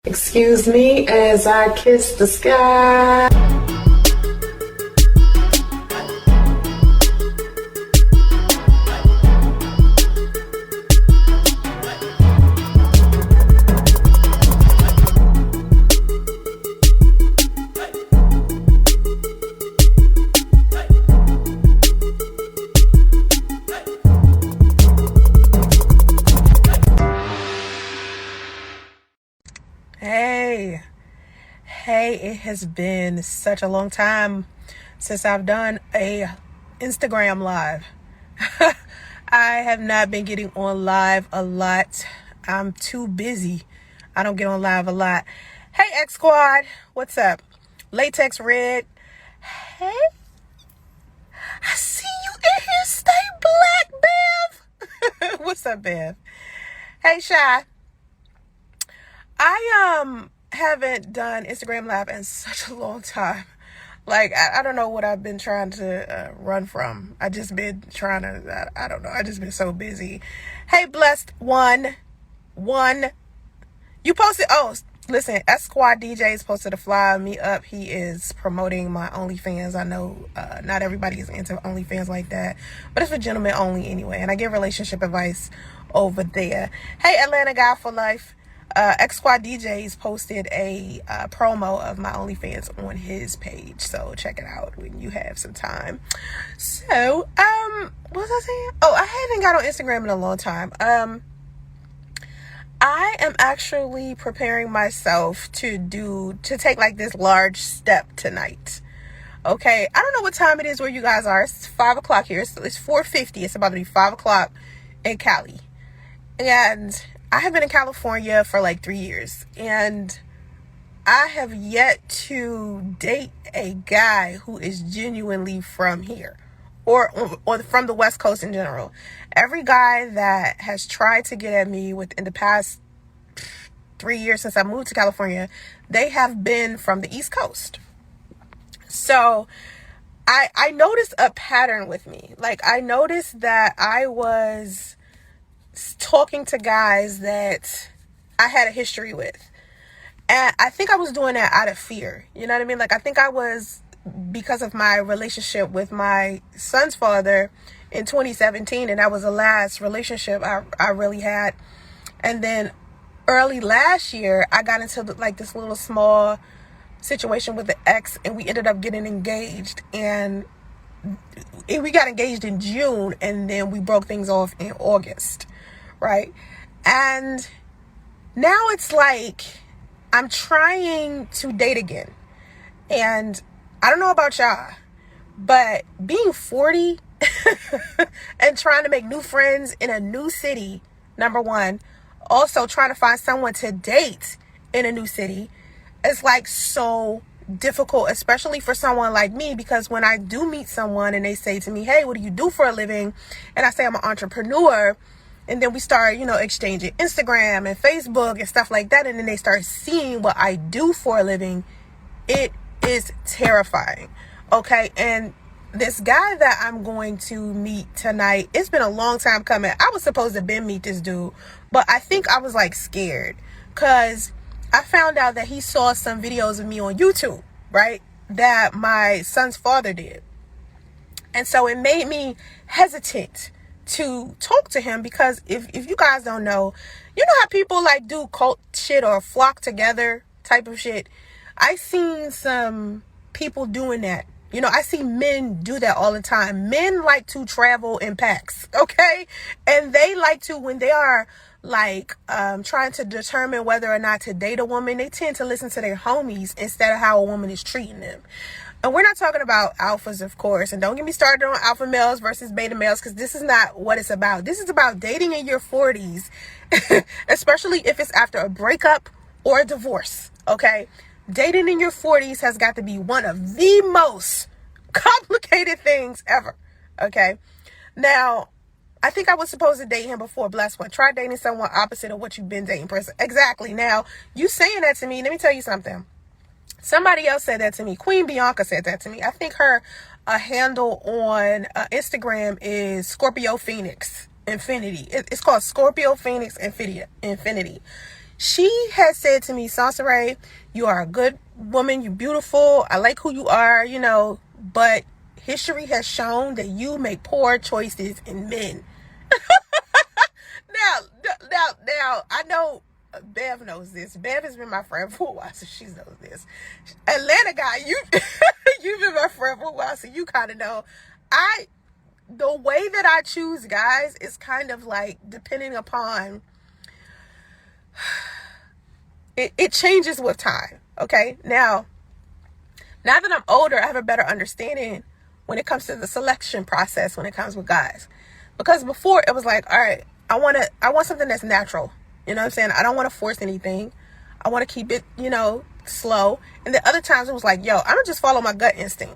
Excuse me as I kiss the sky. Hey, it has been such a long time since I've done a Instagram live. I have not been getting on live a lot. I'm too busy. I don't get on live a lot. Hey, X Squad, what's up? Latex Red. Hey, I see you in here. Stay black, Bev. What's up, Bev? Hey, Shy. I haven't done Instagram Live in such a long time. Like, I don't know what I've been trying to run from. I just been trying to, I don't know. I just been so busy. Hey, Blessed One. You posted, listen, S Squad DJs posted a flyer of me up. He is promoting my OnlyFans. I know not everybody is into OnlyFans like that, but it's for gentlemen only anyway. And I give relationship advice over there. Hey, Atlanta Guy for Life. X Squad DJs posted a promo of my OnlyFans on his page, so check it out when you have some time. So, what was I saying? I haven't got on Instagram in a long time. I am actually preparing myself to take like this large step tonight. Okay, I don't know what time it is where you guys are. It's 5 o'clock here. It's 4:50. It's about to be 5 o'clock in Cali, and I have been in California for like 3 years, and I have yet to date a guy who is genuinely from here or from the West Coast in general. Every guy that has tried to get at me within the past 3 years since I moved to California, they have been from the East Coast. So I noticed a pattern with me. Like, I noticed that I was talking to guys that I had a history with, and I think I was doing that out of fear. You know what I mean? Like, I think I was, because of my relationship with my son's father in 2017, and that was the last relationship I really had. And then early last year, I got into like this little small situation with the ex, and we ended up getting engaged, and we got engaged in June, and then we broke things off in August. Right? And now it's like I'm trying to date again. And I don't know about y'all, but being 40 and trying to make new friends in a new city, number one, also trying to find someone to date in a new city, is like so difficult, especially for someone like me, because when I do meet someone and they say to me, hey, what do you do for a living? And I say I'm an entrepreneur. And then we start, exchanging Instagram and Facebook and stuff like that. And then they start seeing what I do for a living. It is terrifying. Okay. And this guy that I'm going to meet tonight, it's been a long time coming. I was supposed to meet this dude, but I think I was like scared because I found out that he saw some videos of me on YouTube, right? That my son's father did. And so it made me hesitant to talk to him, because if you guys don't know, you know how people like do cult shit or flock together type of shit. I seen some people doing that. I see men do that all the time. Men like to travel in packs, okay? And they like to, when they are like trying to determine whether or not to date a woman, they tend to listen to their homies instead of how a woman is treating them. And we're not talking about alphas, of course. And don't get me started on alpha males versus beta males, because this is not what it's about. This is about dating in your 40s, especially if it's after a breakup or a divorce, okay? Dating in your 40s has got to be one of the most complicated things ever, okay? Now, I think I was supposed to date him before Blessed One. Try dating someone opposite of what you've been dating. Exactly. Now, you saying that to me, let me tell you something. Somebody else said that to me. Queen Bianca said that to me. I think her handle on Instagram is Scorpio Phoenix Infinity. It's called Scorpio Phoenix Infinity. She has said to me, Soncerae, you are a good woman. You're beautiful. I like who you are, but history has shown that you make poor choices in men. Now, I know Bev knows this. Bev has been my friend for a while, so she knows this. Atlanta guy, you've been my friend for a while, so you kind of know. The way that I choose guys is kind of like depending upon, it changes with time. Okay. Now that I'm older, I have a better understanding when it comes to the selection process, when it comes with guys, because before it was like, all right, I want something that's natural. You know what I'm saying? I don't want to force anything. I want to keep it, slow. And then other times it was like, yo, I'm gonna just follow my gut instinct.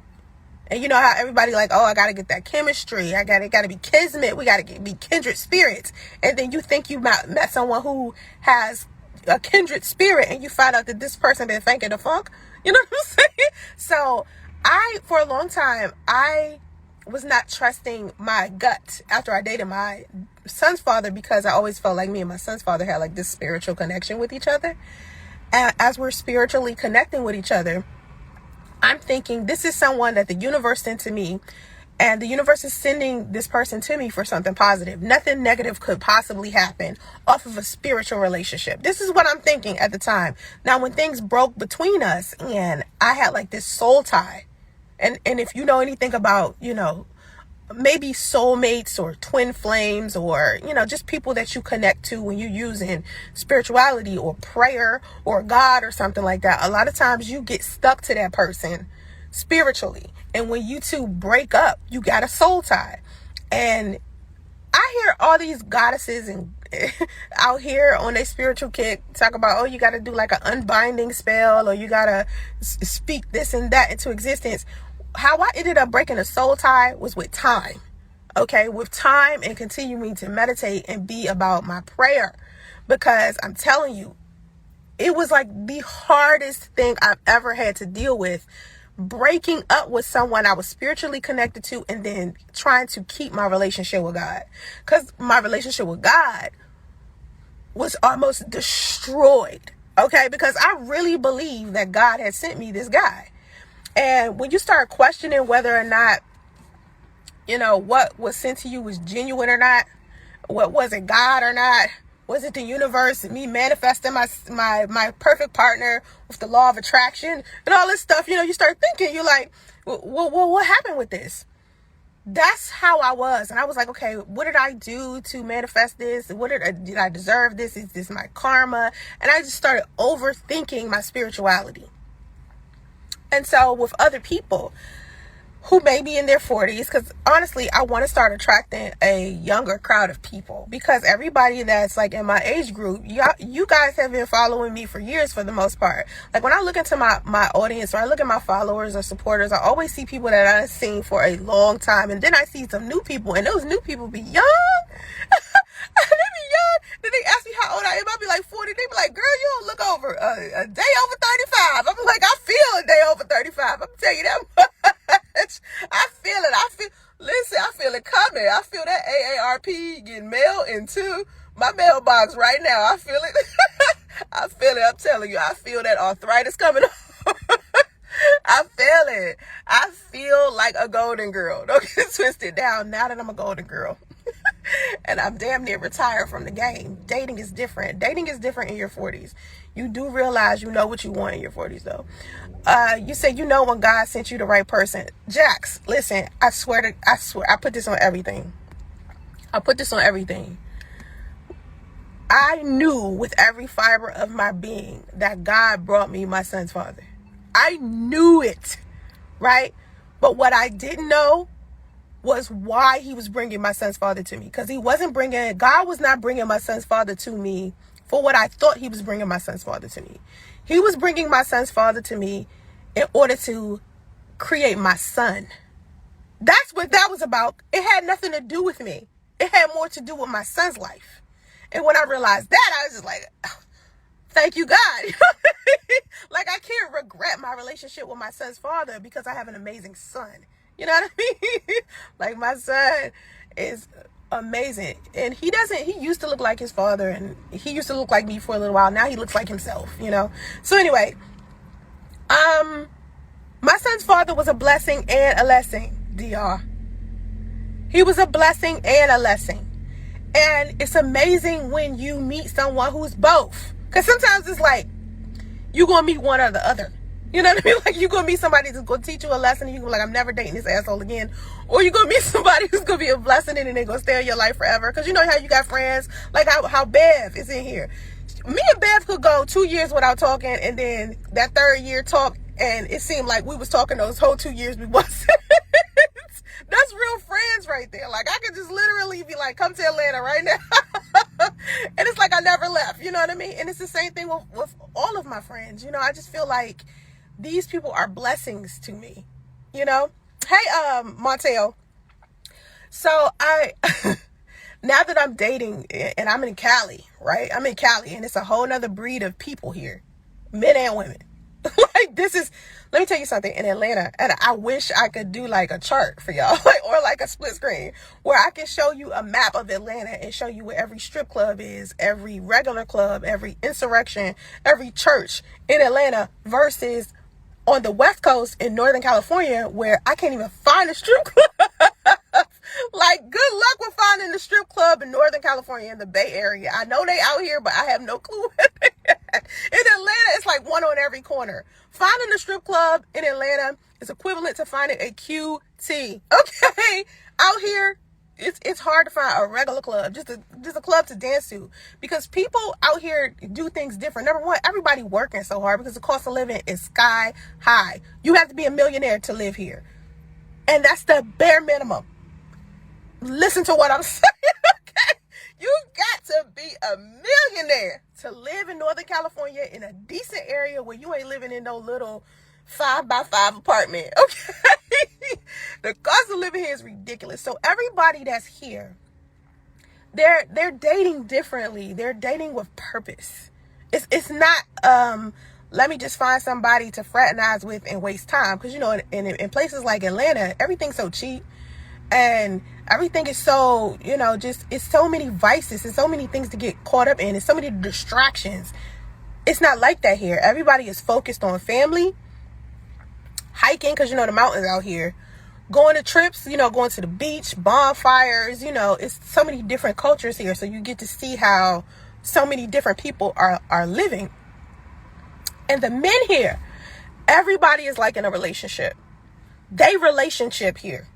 And you know how everybody like, oh, I got to get that chemistry. I got to be kismet. We got to be kindred spirits. And then you think you met someone who has a kindred spirit and you find out that this person been thinking the funk. You know what I'm saying? So for a long time, I was not trusting my gut after I dated my son's father, because I always felt like me and my son's father had like this spiritual connection with each other. And as we're spiritually connecting with each other, I'm thinking this is someone that the universe sent to me, and the universe is sending this person to me for something positive. Nothing negative could possibly happen off of a spiritual relationship. This is what I'm thinking at the time. Now, when things broke between us and I had like this soul tie, and if you know anything about, maybe soulmates or twin flames or, just people that you connect to when you're using spirituality or prayer or God or something like that. A lot of times you get stuck to that person spiritually. And when you two break up, you got a soul tie. And I hear all these goddesses and out here on their spiritual kick talk about, oh, you got to do like an unbinding spell, or you got to speak this and that into existence. How I ended up breaking a soul tie was with time. Okay, with time and continuing to meditate and be about my prayer. Because I'm telling you, it was like the hardest thing I've ever had to deal with, breaking up with someone I was spiritually connected to and then trying to keep my relationship with God. Because my relationship with God was almost destroyed. Okay, because I really believe that God had sent me this guy. And when you start questioning whether or not, what was sent to you was genuine or not, what was it, God or not, was it the universe, me manifesting my perfect partner with the law of attraction and all this stuff, you start thinking, you're like, well, what happened with this? That's how I was. And I was like, okay, what did I do to manifest this? Did I deserve this? Is this my karma? And I just started overthinking my spirituality. And so with other people who may be in their 40s, because honestly, I want to start attracting a younger crowd of people, because everybody that's like in my age group, you guys have been following me for years for the most part. Like when I look into my audience, or I look at my followers or supporters, I always see people that I've seen for a long time. And then I see some new people, and those new people be young. They be young. Then they ask me how old I am. I be like 40. They be like, girl, you don't look over a day over 35. I'm like, I feel a day over 35. I'm telling you that much. I feel it. Listen, I feel it coming. I feel that AARP getting mailed into my mailbox right now. I feel it. I feel it. I'm telling you, I feel that arthritis coming on. I feel it. I feel like a golden girl. Don't get twisted down now that I'm a golden girl. And I'm damn near retired from the game. Dating is different. Dating is different in your 40s. You do realize you know what you want in your 40s, though. You say you know when God sent you the right person. Jax, listen, I swear, I put this on everything. I knew with every fiber of my being that God brought me my son's father. I knew it, right? But what I didn't know was why he was bringing my son's father to me. Because God was not bringing my son's father to me for what I thought he was bringing my son's father to me. He was bringing my son's father to me in order to create my son. That's what that was about. It had nothing to do with me. It had more to do with my son's life. And when I realized that, I was just like, oh, thank you, God. Like, I can't regret my relationship with my son's father because I have an amazing son. You know what I mean? Like, my son is amazing. And he used to look like his father, and he used to look like me for a little while. Now he looks like himself, you know? So anyway, my son's father was a blessing and a lesson, DR. He was a blessing and a lesson. And it's amazing when you meet someone who's both. Because sometimes it's like, you're going to meet one or the other. You know what I mean? Like, you're going to meet somebody that's going to teach you a lesson, and you're going to be like, I'm never dating this asshole again. Or you're going to meet somebody who's going to be a blessing, and they're going to stay in your life forever. Because you know how you got friends, like how Bev is in here. Me and Bev could go 2 years without talking, and then that third year talk, and it seemed like we was talking those whole 2 years we wasn't. That's real friends right there. Like, I could just literally be like, come to Atlanta right now. And it's like I never left. You know what I mean? And it's the same thing with all of my friends. You know, I just feel like these people are blessings to me. You know? Hey, Montel. So now that I'm dating, and I'm in Cali, right? I'm in Cali, and it's a whole nother breed of people here. Men and women. Like, let me tell you something, in Atlanta, and I wish I could do like a chart for y'all, or like a split screen where I can show you a map of Atlanta and show you where every strip club is, every regular club, every insurrection, every church in Atlanta, versus on the West Coast in Northern California, where I can't even find a strip club. Like, good luck with finding the strip club in Northern California in the Bay Area. I know they out here, but I have no clue where they at. In Atlanta, it's like one on every corner. Finding a strip club in Atlanta is equivalent to finding a QT. Okay? Out here, it's hard to find a regular club, just a club to dance to, because people out here do things different. Number one, everybody working so hard because the cost of living is sky high. You have to be a millionaire to live here. And that's the bare minimum. Listen to what I'm saying, okay? You got to be a millionaire to live in Northern California in a decent area where you ain't living in no little 5x5 apartment, okay? The cost of living here is ridiculous. So everybody that's here, they're dating differently. They're dating with purpose. It's not let me just find somebody to fraternize with and waste time. Because, you know, in places like Atlanta, everything's so cheap. And everything is so, you know, just, it's so many vices and so many things to get caught up in. It's so many distractions. It's not like that here. Everybody is focused on family, hiking, because, you know, the mountains out here, going to trips, you know, going to the beach, bonfires, you know, it's so many different cultures here. So you get to see how so many different people are living. And the men here, everybody is like in a relationship. They relationship here.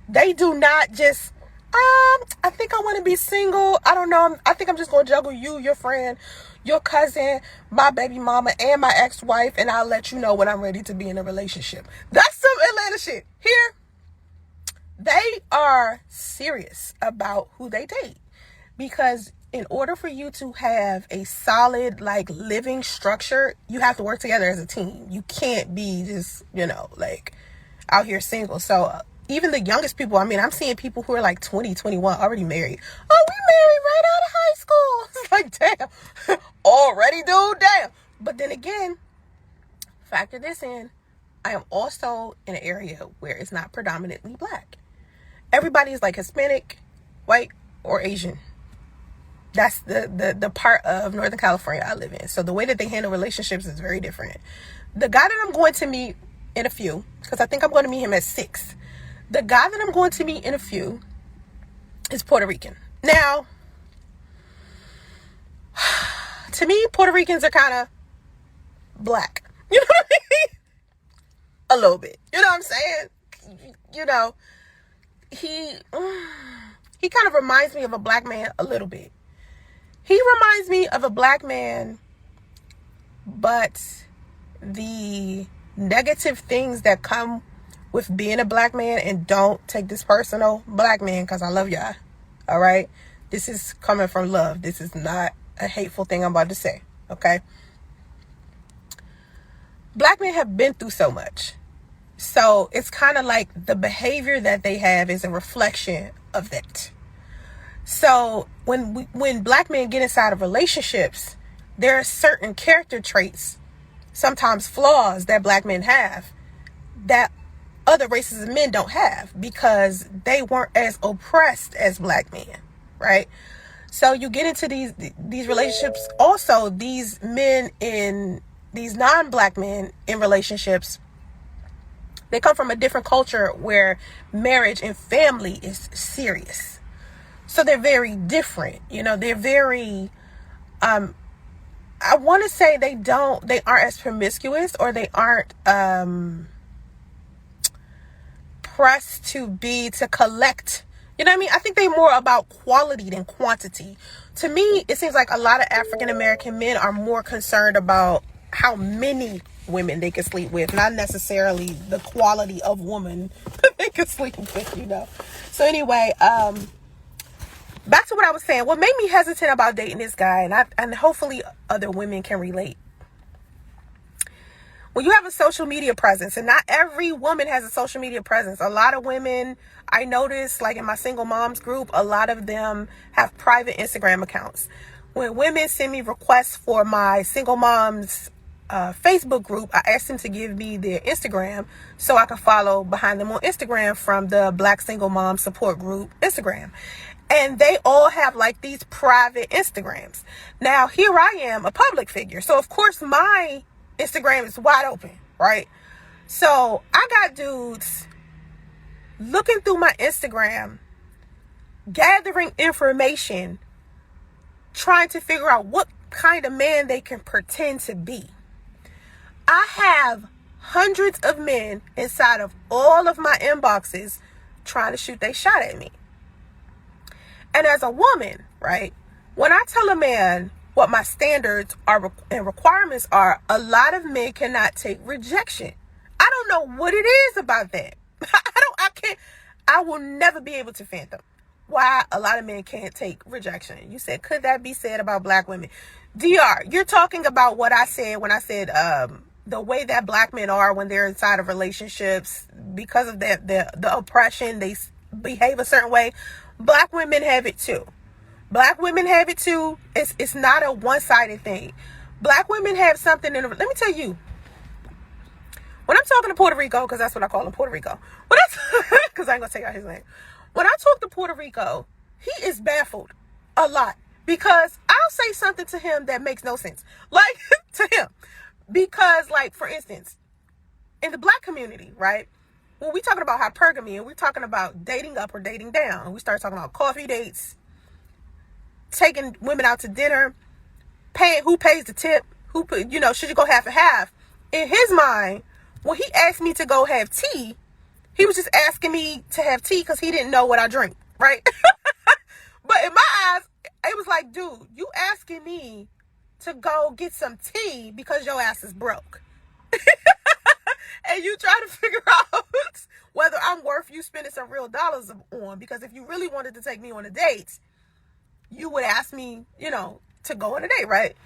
They do not just, I think I want to be single. I don't know. I think I'm just going to juggle you, your friend, your cousin, my baby mama, and my ex-wife, and I'll let you know when I'm ready to be in a relationship. That's some Atlanta shit. Here, they are serious about who they date, because in order for you to have a solid, like, living structure, you have to work together as a team. You can't be just, you know, like, out here single. So even the youngest people, I mean, I'm seeing people who are like 20, 21, already married. Oh, we married right out of high school. It's like, damn. Already, dude, damn. But then again, factor this in. I am also in an area where it's not predominantly black. Everybody is like Hispanic, white, or Asian. That's the part of Northern California I live in. So the way that they handle relationships is very different. The guy that I'm going to meet in a few, because I think I'm going to meet him at 6. The guy that I'm going to meet in a few is Puerto Rican. Now, to me, Puerto Ricans are kind of black. You know what I mean? A little bit. You know what I'm saying? You know, he kind of reminds me of a black man a little bit. He reminds me of a black man, but the negative things that come with being a black man, and don't take this personal, black man, because I love y'all. All right? This is coming from love. This is not a hateful thing I'm about to say. Okay? Black men have been through so much. So it's kind of like the behavior that they have is a reflection of that. So when black men get inside of relationships, there are certain character traits, sometimes flaws, that black men have that other races of men don't have, because they weren't as oppressed as black men, right? So you get into these relationships. Also, these men in these non-black men in relationships, they come from a different culture where marriage and family is serious. So they're very different. You know, they're very, I want to say they aren't as promiscuous, or they aren't pressed to collect. You know what I mean? I think they're more about quality than quantity. To me, it seems like a lot of African American men are more concerned about how many women they can sleep with, not necessarily the quality of woman they can sleep with, you know. So anyway, back to what I was saying. What made me hesitant about dating this guy, and hopefully other women can relate. When you have a social media presence, and not every woman has a social media presence. A lot of women, I noticed, like in my single moms group, a lot of them have private Instagram accounts. When women send me requests for my single moms Facebook group, I asked them to give me their Instagram so I can follow behind them on Instagram from the Black Single Mom Support Group Instagram. And they all have like these private Instagrams. Now, here I am, a public figure. So, of course, my Instagram is wide open, right? So, I got dudes looking through my Instagram, gathering information, trying to figure out what kind of man they can pretend to be. I have hundreds of men inside of all of my inboxes trying to shoot their shot at me. And as a woman, right, when I tell a man what my standards are and requirements are, a lot of men cannot take rejection. I don't know what it is about that. I will never be able to fathom why a lot of men can't take rejection. You said, could that be said about black women? DR, you're talking about what I said when I said the way that black men are when they're inside of relationships, because of the oppression, they behave a certain way. Black women have it too. Black women have it too. It's not a one-sided thing. Black women have something let me tell you. When I'm talking to Puerto Rico, because that's what I call him, Puerto Rico. Because I ain't going to take out his name. When I talk to Puerto Rico, he is baffled a lot. Because I'll say something to him that makes no sense. Like, to him. Because, like, for instance, in the black community, right? When we talking about hypergamy and we're talking about dating up or dating down, and we start talking about coffee dates, taking women out to dinner, paying, who pays the tip, should you go half and half? In his mind, when he asked me to go have tea, he was just asking me to have tea because he didn't know what I drink, right? But in my eyes, it was like, dude, you asking me to go get some tea because your ass is broke. And you try to figure out whether I'm worth you spending some real dollars on. Because if you really wanted to take me on a date, you would ask me, to go on a date, right?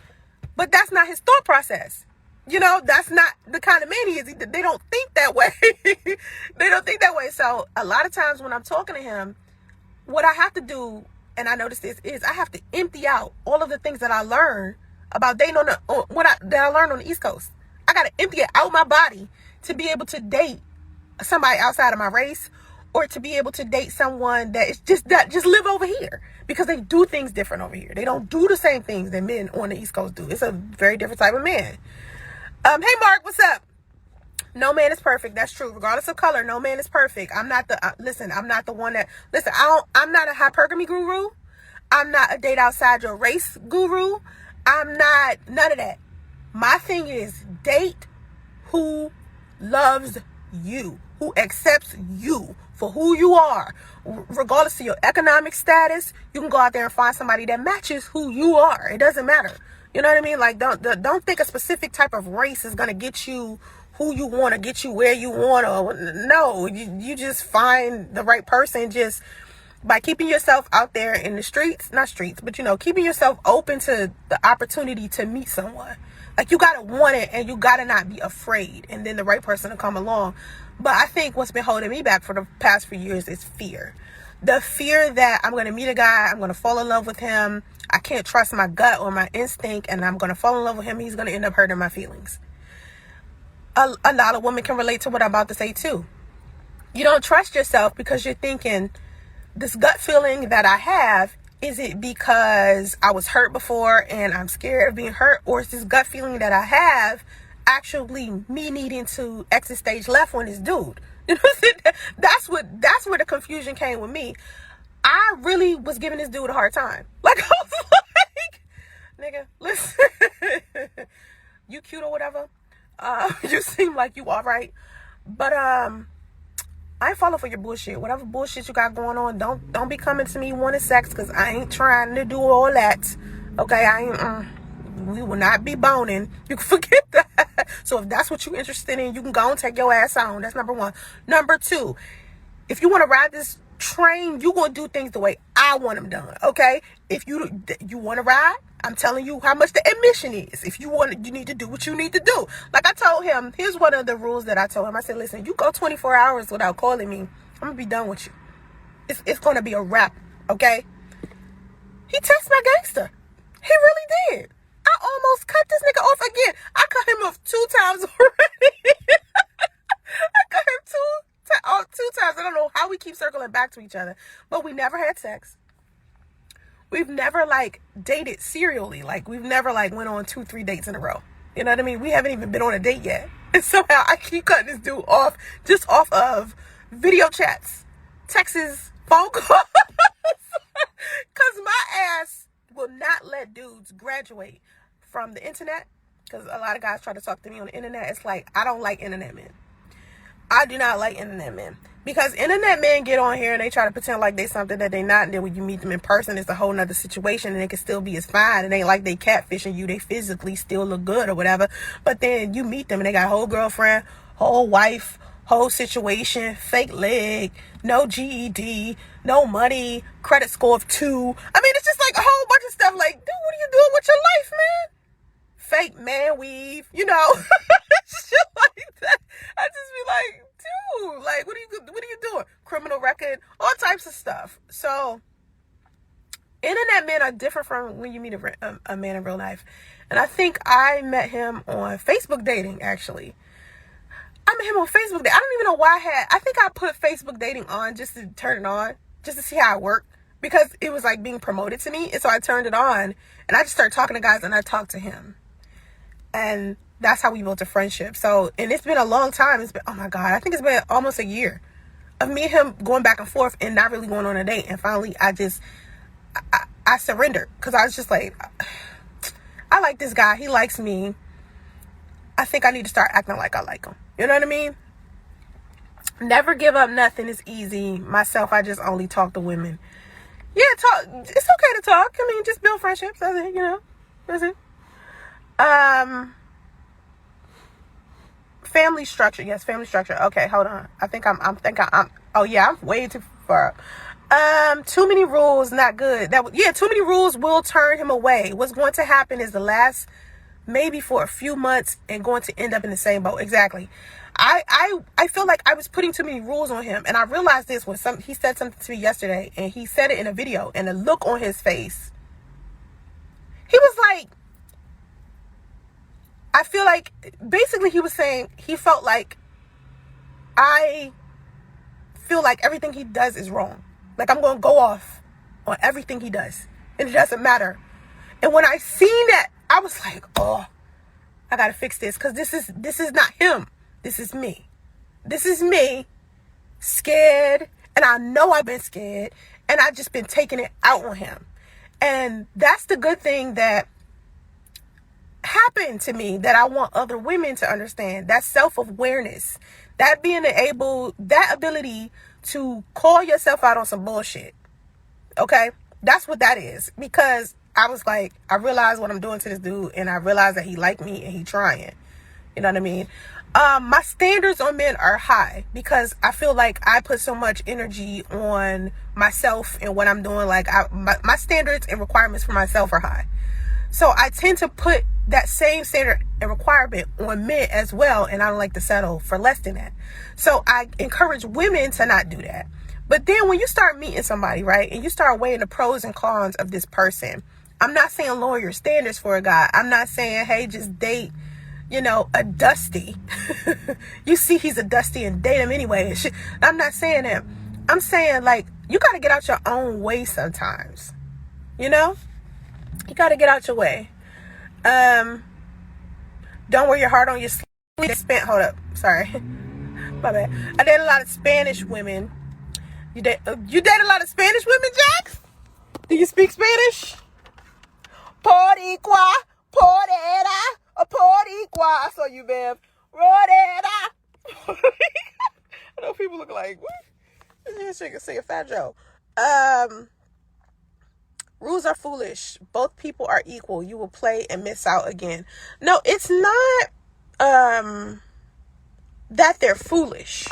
But that's not his thought process. That's not the kind of man he is. They don't think that way. They don't think that way. So a lot of times when I'm talking to him, what I have to do, and I notice this, is I have to empty out all of the things that I learned about dating that I learned on the East Coast. I got to empty it out my body to be able to date somebody outside of my race, or to be able to date someone that is just live over here, because they do things different over here. They don't do the same things that men on the East Coast do. It's a very different type of man. Hey Mark, what's up? No man is perfect. That's true. Regardless of color, no man is perfect. I'm not the I'm not the one that I'm not a hypergamy guru. I'm not a date outside your race guru. I'm not none of that. My thing is date who loves you, who accepts you for who you are. Regardless of your economic status, you can go out there and find somebody that matches who you are. It doesn't matter. You know what I mean? Like, don't think a specific type of race is going to get you who you want to, get you where you want to. No, you just find the right person just by keeping yourself out there in the streets, not streets, but keeping yourself open to the opportunity to meet someone. Like, you got to want it, and you got to not be afraid, and then the right person will come along. But I think what's been holding me back for the past few years is fear. The fear that I'm going to meet a guy, I'm going to fall in love with him, I can't trust my gut or my instinct, and I'm going to fall in love with him, he's going to end up hurting my feelings. A lot of women can relate to what I'm about to say too. You don't trust yourself because you're thinking, this gut feeling that I have, is it because I was hurt before and I'm scared of being hurt? Or is this gut feeling that I have actually me needing to exit stage left on this dude? You know what I'm saying? That's where the confusion came with me. I really was giving this dude a hard time. Like, I was like, nigga, listen, you cute or whatever. You seem like you all right. But, I ain't falling for your bullshit. Whatever bullshit you got going on, don't be coming to me wanting sex, because I ain't trying to do all that. Okay, we will not be boning. You can forget that. So if that's what you're interested in, you can go and take your ass on. That's number one. Number two, if you want to ride this train, you gonna do things the way I want them done. Okay, if you want to ride, I'm telling you how much the admission is. If you want, you need to do what you need to do. Like I told him, here's one of the rules that I told him. I said, listen, you go 24 hours without calling me, I'm gonna be done with you. It's gonna be a wrap. Okay. He texted my gangster. He really did. I almost cut this nigga off again. I cut him off 2 times already. I cut him two times. I don't know how we keep circling back to each other, but we never had sex. We've never like dated serially. Like we've never like went on 2-3 dates in a row. You know what I mean? We haven't even been on a date yet. And somehow I keep cutting this dude off just off of video chats, texts, phone calls. Cause my ass will not let dudes graduate from the internet. Cause a lot of guys try to talk to me on the internet. It's like, I don't like internet men. I do not like internet men, because internet men get on here and they try to pretend like they something that they not, and then when you meet them in person, it's a whole nother situation, and it can still be as fine. It ain't like they catfishing you. They physically still look good or whatever, but then you meet them and they got a whole girlfriend, whole wife, whole situation, fake leg, no GED, no money, credit score of 2. I mean, it's just like a whole bunch of stuff. Like, dude, what are you doing with your life, man? Fake man weave, you know, shit like that. I just be like, dude, like, what are you doing? Criminal record, all types of stuff. So, internet men are different from when you meet a man in real life. And I think I met him on Facebook dating, actually. I met him on Facebook dating. I don't even know why I think I put Facebook dating on just to turn it on, just to see how it worked, because it was like being promoted to me. And so I turned it on and I just started talking to guys and I talked to him. And that's how we built a friendship. So, and it's been a long time. It's been, oh my God, I think it's been almost a year of me and him going back and forth and not really going on a date. And finally, I surrendered, because I was just like, I like this guy. He likes me. I think I need to start acting like I like him. You know what I mean? Never give up nothing is easy. Myself, I just only talk to women. Yeah, talk. It's okay to talk. I mean, just build friendships. That's it, you know. That's it. Family structure. Yes, family structure. Okay, hold on. I think I'm oh yeah, I'm way too far up. Too many rules, not good. Too many rules will turn him away. What's going to happen is the last, maybe for a few months, and going to end up in the same boat. Exactly. I feel like I was putting too many rules on him, and I realized this when he said something to me yesterday, and he said it in a video, and the look on his face, he was like, I feel like basically he was saying he felt like I feel like everything he does is wrong. Like I'm going to go off on everything he does, and it doesn't matter. And when I seen that, I was like, oh, I got to fix this, because this is not him. This is me. This is me scared, and I know I've been scared, and I've just been taking it out on him. And that's the good thing that happened to me, that I want other women to understand. That self-awareness, that that ability to call yourself out on some bullshit. Okay, that's what that is. Because I was like, I realized what I'm doing to this dude, and I realized that he liked me and he trying. You know what I mean? My standards on men are high, because I feel like I put so much energy on myself and what I'm doing. Like my standards and requirements for myself are high. So I tend to put that same standard and requirement on men as well, and I don't like to settle for less than that. So I encourage women to not do that. But then when you start meeting somebody, right, and you start weighing the pros and cons of this person, I'm not saying lower your standards for a guy. I'm not saying, hey, just date you know, a Dusty. You see he's a Dusty and date him anyway. I'm not saying him. I'm saying, like, you got to get out your own way sometimes. You know? You got to get out your way. Don't wear your heart on your sleeve. Hold up. Sorry. My bad. I date a lot of Spanish women. You date a lot of Spanish women, Jax? Do you speak Spanish? Poricua, porera, a poricua. I saw you, Bev. Rodera. I know people look like, what? This nigga say a fat joke. Rules are foolish. Both people are equal. You will play and miss out again. No, it's not that they're foolish.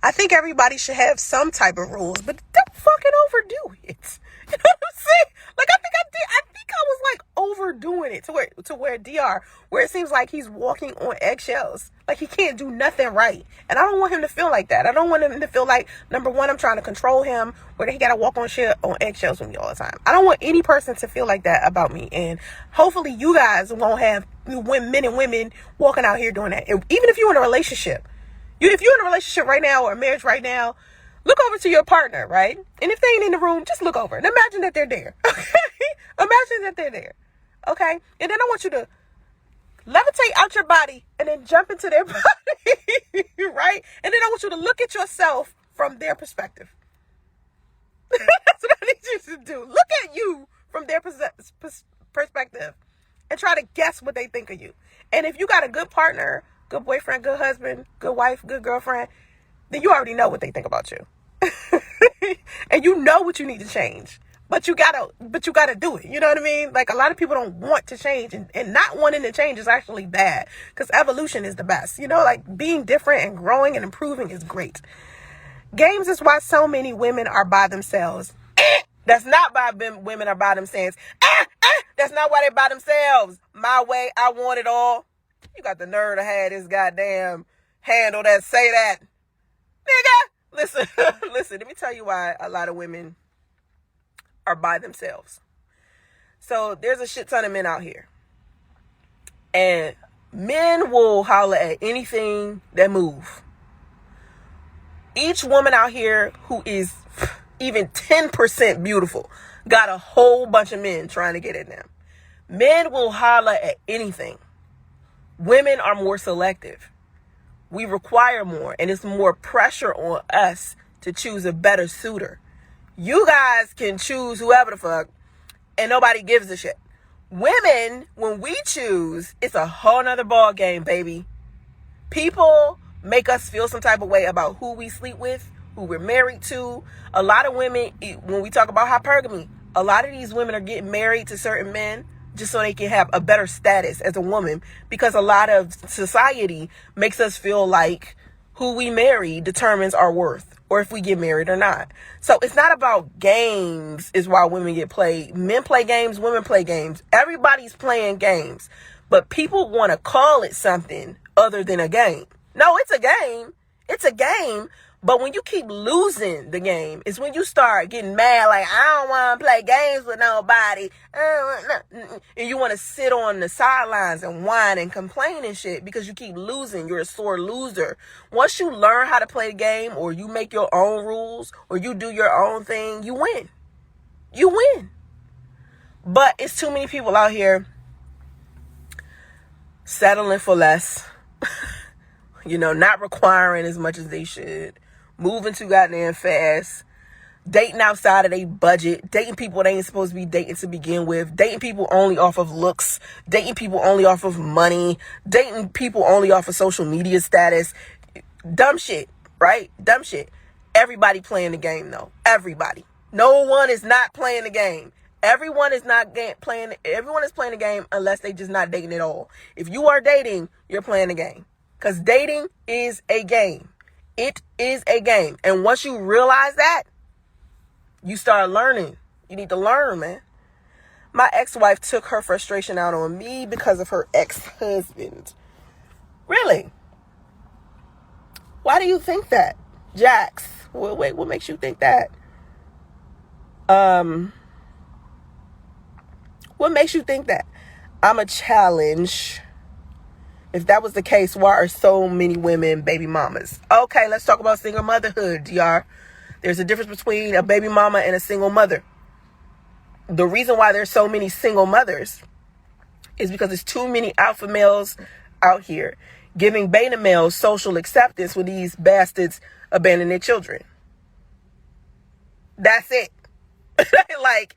I think everybody should have some type of rules, but don't fucking overdo it. You know what I'm saying? Like, I think I was like overdoing it to where DR, where it seems like he's walking on eggshells. Like, he can't do nothing right. And I don't want him to feel like that. I don't want him to feel like, number one, I'm trying to control him, where he got to walk on eggshells with me all the time. I don't want any person to feel like that about me. And hopefully you guys won't have men and women walking out here doing that. Even if you're in a relationship. If you're in a relationship right now or a marriage right now, look over to your partner, right? And if they ain't in the room, just look over and imagine that they're there. Okay? Imagine that they're there. Okay? And then I want you to levitate out your body and then jump into their body. Right? And then I want you to look at yourself from their perspective. That's what I need you to do. Look at you from their perspective and try to guess what they think of you. And if you got a good partner, good boyfriend, good husband, good wife, good girlfriend, then you already know what they think about you. And you know what you need to change. But you gotta do it. You know what I mean? Like, a lot of people don't want to change, and not wanting to change is actually bad, because evolution is the best. You know, like, being different and growing and improving is great. Games is why so many women are by themselves. That's not why women are by themselves. That's not why they're by themselves. My way, I want it all. You got the nerve to have this goddamn handle that say that. Nigga, listen, let me tell you why a lot of women are by themselves. So there's a shit ton of men out here. And men will holler at anything that move. Each woman out here who is even 10% beautiful got a whole bunch of men trying to get at them. Men will holler at anything. Women are more selective. We require more, and it's more pressure on us to choose a better suitor. You guys can choose whoever the fuck, and nobody gives a shit. Women, when we choose, it's a whole nother ball game, baby. People make us feel some type of way about who we sleep with, who we're married to. A lot of women, when we talk about hypergamy, a lot of these women are getting married to certain men just so they can have a better status as a woman, because a lot of society makes us feel like who we marry determines our worth, or if we get married or not. So it's not about games is why women get played. Men play games, women play games. Everybody's playing games, but people want to call it something other than a game. No, it's a game. It's a game. But when you keep losing the game, it's when you start getting mad, like, I don't want to play games with nobody. And you want to sit on the sidelines and whine and complain and shit because you keep losing. You're a sore loser. Once you learn how to play the game, or you make your own rules, or you do your own thing, you win. You win. But it's too many people out here settling for less. You know, not requiring as much as they should. Moving too goddamn fast. Dating outside of their budget. Dating people they ain't supposed to be dating to begin with. Dating people only off of looks. Dating people only off of money. Dating people only off of social media status. Dumb shit, right? Dumb shit. Everybody playing the game, though. Everybody. No one is not playing the game. Everyone is playing the game unless they just not dating at all. If you are dating, you're playing the game. Because dating is a game. It is a game. And once you realize that, you start learning. You need to learn, man. My ex-wife took her frustration out on me because of her ex-husband. Really? Why do you think that, Jax? Wait, what makes you think that? What makes you think that? I'm a challenge If that was the case, why are so many women baby mamas? Okay, let's talk about single motherhood, DR. There's a difference between a baby mama and a single mother. The reason why there's so many single mothers is because there's too many alpha males out here giving beta males social acceptance when these bastards abandon their children. That's it. Like,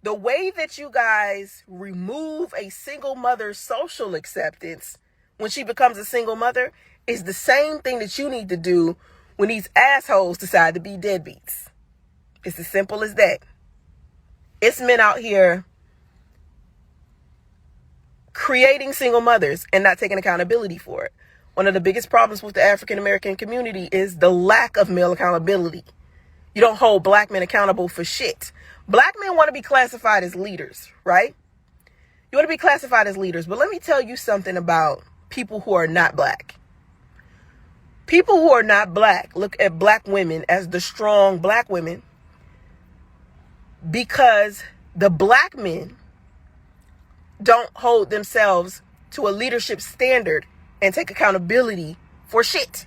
the way that you guys remove a single mother's social acceptance when she becomes a single mother is the same thing that you need to do when these assholes decide to be deadbeats. It's as simple as that. It's men out here creating single mothers and not taking accountability for it. One of the biggest problems with the African American community is the lack of male accountability. You don't hold black men accountable for shit. Black men want to be classified as leaders, right? You want to be classified as leaders. But let me tell you something about people who are not black. People who are not black look at black women as the strong black women because the black men don't hold themselves to a leadership standard and take accountability for shit.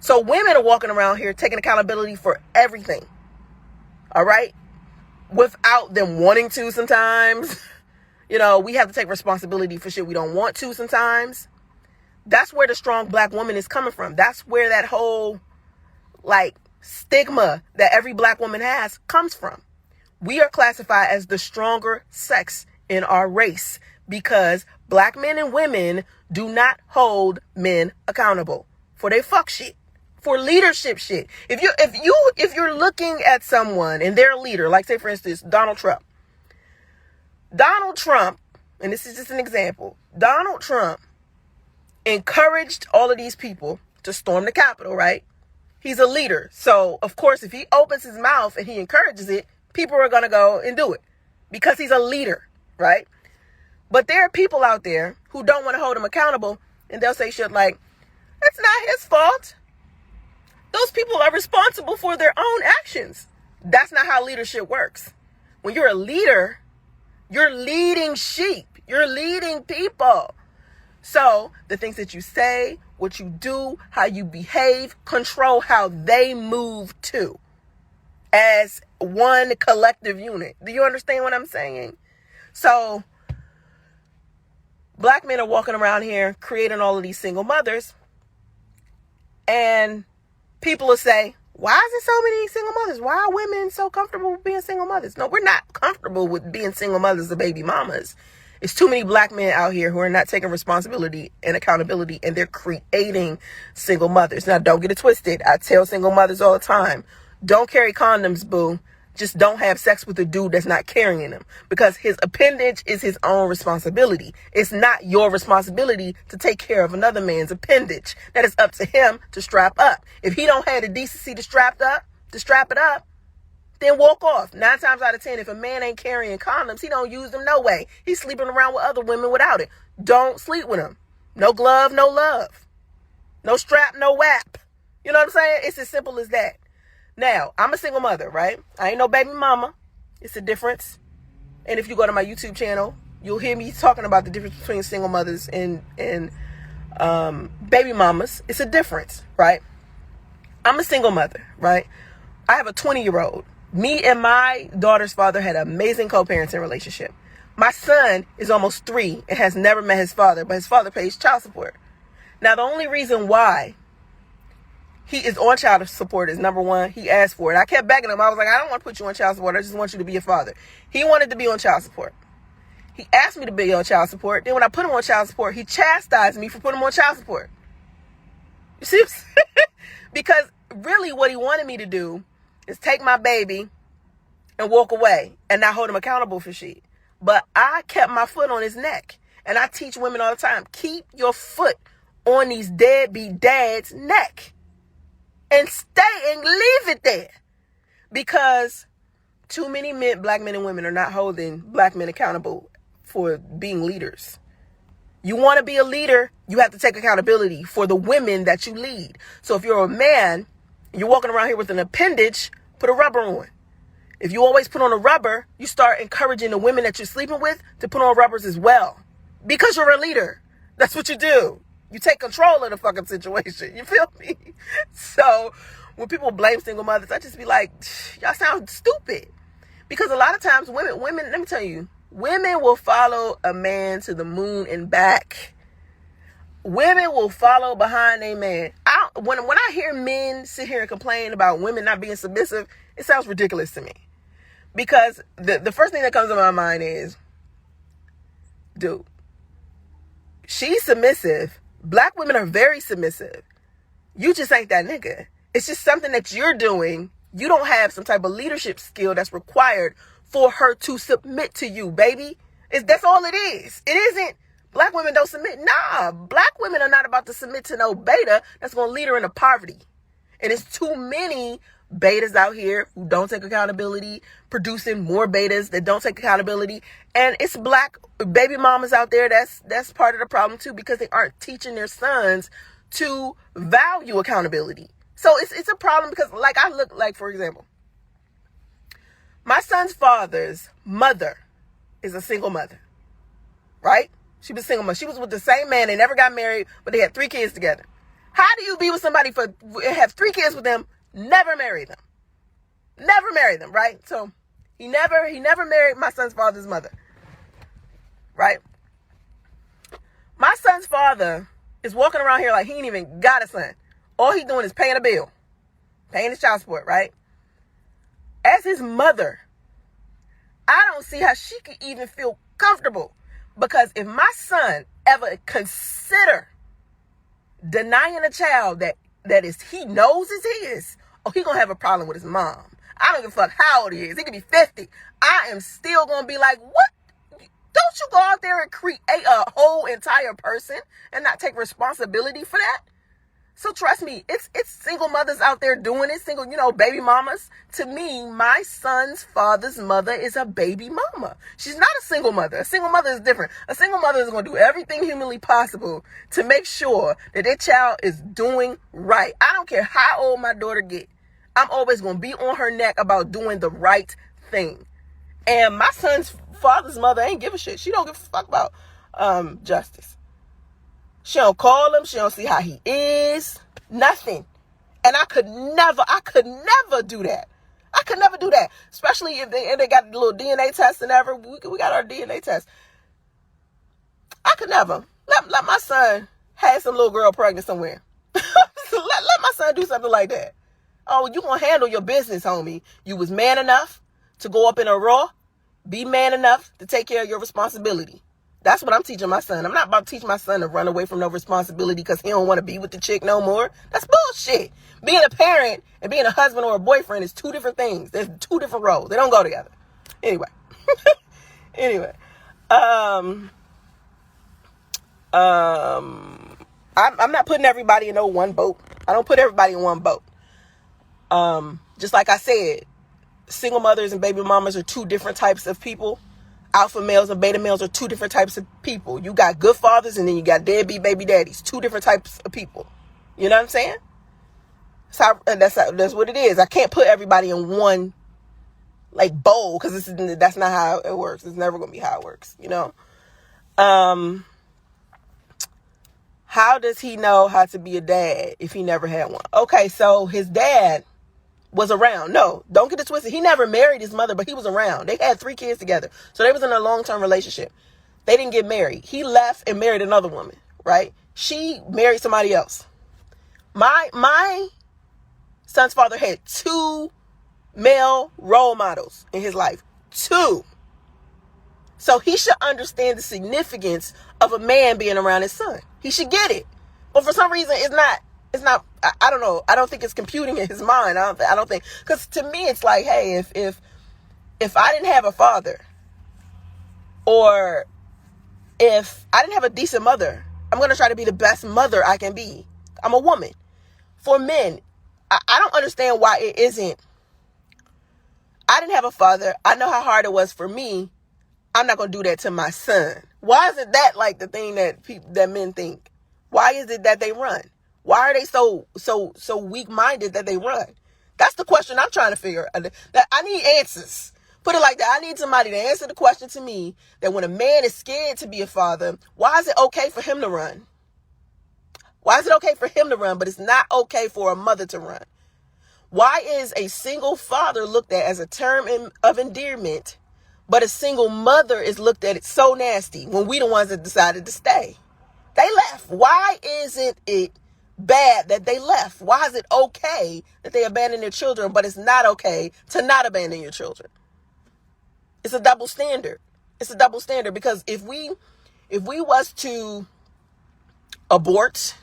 So women are walking around here taking accountability for everything. All right? Without them wanting to sometimes. You know, we have to take responsibility for shit we don't want to sometimes. That's where the strong black woman is coming from. That's where that whole, like, stigma that every black woman has comes from. We are classified as the stronger sex in our race because black men and women do not hold men accountable for their fuck shit, for leadership shit. If you're looking at someone and they're a leader, like say for instance Donald Trump, and this is just an example, Donald Trump encouraged all of these people to storm the Capitol, right? He's a leader. So, of course, if he opens his mouth and he encourages it, people are going to go and do it because he's a leader, right? But there are people out there who don't want to hold him accountable, and they'll say shit like, it's not his fault. Those people are responsible for their own actions. That's not how leadership works. When you're a leader, you're leading sheep. You're leading people. So the things that you say, what you do, how you behave, control how they move too, as one collective unit. Do you understand what I'm saying? So black men are walking around here creating all of these single mothers, and people will say, why is there so many single mothers? Why are women so comfortable with being single mothers? No, we're not comfortable with being single mothers or baby mamas. It's too many black men out here who are not taking responsibility and accountability, and they're creating single mothers. Now, don't get it twisted. I tell single mothers all the time, don't carry condoms, boo. Just don't have sex with a dude that's not carrying them, because his appendage is his own responsibility. It's not your responsibility to take care of another man's appendage. That is up to him to strap up. If he don't have the decency to strap it up, then walk off. 9 times out of 10, if a man ain't carrying condoms, he don't use them no way. He's sleeping around with other women without it. Don't sleep with him. No glove, no love. No strap, no whap. You know what I'm saying? It's as simple as that. Now, I'm a single mother, right? I ain't no baby mama. It's a difference. And if you go to my YouTube channel, you'll hear me talking about the difference between single mothers and baby mamas. It's a difference, right? I'm a single mother, right? I have a 20-year-old. Me and my daughter's father had an amazing co-parenting relationship. My son is almost 3 and has never met his father, but his father pays child support. Now, the only reason why he is on child support is, number one, he asked for it. I kept begging him. I was like, I don't want to put you on child support. I just want you to be a father. He wanted to be on child support. He asked me to be on child support. Then when I put him on child support, he chastised me for putting him on child support. You see? Because really what he wanted me to do is take my baby and walk away and not hold him accountable for shit. But I kept my foot on his neck. And I teach women all the time, keep your foot on these deadbeat dads' neck. And stay and leave it there. Because too many men, black men and women, are not holding black men accountable for being leaders. You want to be a leader, you have to take accountability for the women that you lead. So if you're a man and you're walking around here with an appendage, put a rubber on. If you always put on a rubber, you start encouraging the women that you're sleeping with to put on rubbers as well. Because you're a leader. That's what you do. You take control of the fucking situation. You feel me? So when people blame single mothers, I just be like, y'all sound stupid. Because a lot of times women, let me tell you, women will follow a man to the moon and back. Women will follow behind a man. When I hear men sit here and complain about women not being submissive, it sounds ridiculous to me. Because the first thing that comes to my mind is, dude, she's submissive. Black women are very submissive. You just ain't that nigga. It's just something that you're doing. You don't have some type of leadership skill that's required for her to submit to you, baby. That's all it is. It isn't black women don't submit. Nah, black women are not about to submit to no beta that's going to lead her into poverty. And it's too many betas out here who don't take accountability, producing more betas that don't take accountability. And it's black baby mamas out there that's part of the problem too, because they aren't teaching their sons to value accountability. So it's a problem because, like, for example, my son's father's mother is a single mother, right? She was a single mother. She was with the same man. They never got married, but they had 3 kids together. How do you be with somebody have 3 kids with them, never marry them? Never marry them, right? So he never married my son's father's mother, right? My son's father is walking around here like he ain't even got a son. All he's doing is paying a bill, paying his child support, right? As his mother, I don't see how she could even feel comfortable, because if my son ever consider denying a child that is he knows is his, he gonna have a problem with his mom. I don't give a fuck how old he is. He could be 50. I am still gonna be like, what? Don't you go out there and create a whole entire person and not take responsibility for that? So trust me, it's single mothers out there doing it, single, baby mamas. To me, my son's father's mother is a baby mama. She's not a single mother. A single mother is different. A single mother is going to do everything humanly possible to make sure that their child is doing right. I don't care how old my daughter get. I'm always going to be on her neck about doing the right thing. And my son's father's mother ain't give a shit. She don't give a fuck about justice. She don't call him. She don't see how he is. Nothing. And I could never do that. I could never do that. Especially if they got the little DNA test and ever. We got our DNA test. I could never let my son have some little girl pregnant somewhere. let my son do something like that. Oh, you gonna handle your business, homie. You was man enough to go up in a raw. Be man enough to take care of your responsibility. That's what I'm teaching my son. I'm not about to teach my son to run away from no responsibility because he don't want to be with the chick no more. That's bullshit. Being a parent and being a husband or a boyfriend is 2 different things. There's 2 different roles. They don't go together. Anyway. I'm not putting everybody in no one boat. I don't put everybody in one boat. Just like I said, single mothers and baby mamas are 2 different types of people. Alpha males and beta males are 2 different types of people. You got good fathers and then you got deadbeat baby daddies. 2 different types of people. You know what I'm saying? So that's what it is. I can't put everybody in one bowl because that's not how it works. It's never gonna be how it works. How does he know how to be a dad if he never had one? Okay, so his dad was around. No, don't get it twisted. He never married his mother, but he was around. They had 3 kids together. So they was in a long-term relationship. They didn't get married. He left and married another woman, right? She married somebody else. My son's father had 2 male role models in his life. 2. So he should understand the significance of a man being around his son. He should get it. But for some reason, it's not, I don't know. I don't think it's computing in his mind. I don't think, because to me, it's like, hey, if I didn't have a father, or if I didn't have a decent mother, I'm going to try to be the best mother I can be. I'm a woman. For men, I don't understand why it isn't. I didn't have a father. I know how hard it was for me. I'm not going to do that to my son. Why is it that like the thing that men think? Why is it that they run? Why are they so weak-minded that they run? That's the question I'm trying to figure out. That I need answers Put it like that. I need somebody to answer the question to me that when a man is scared to be a father, why is it okay for him to run? Why is it okay for him to run, but it's not okay for a mother to run? Why is a single father looked at as a term of endearment, but a single mother is looked at it so nasty when we the ones that decided to stay? They left. Why isn't it bad that they left? Why is it okay that they abandon their children, but it's not okay to not abandon your children? It's a double standard. It's a double standard because if we was to abort,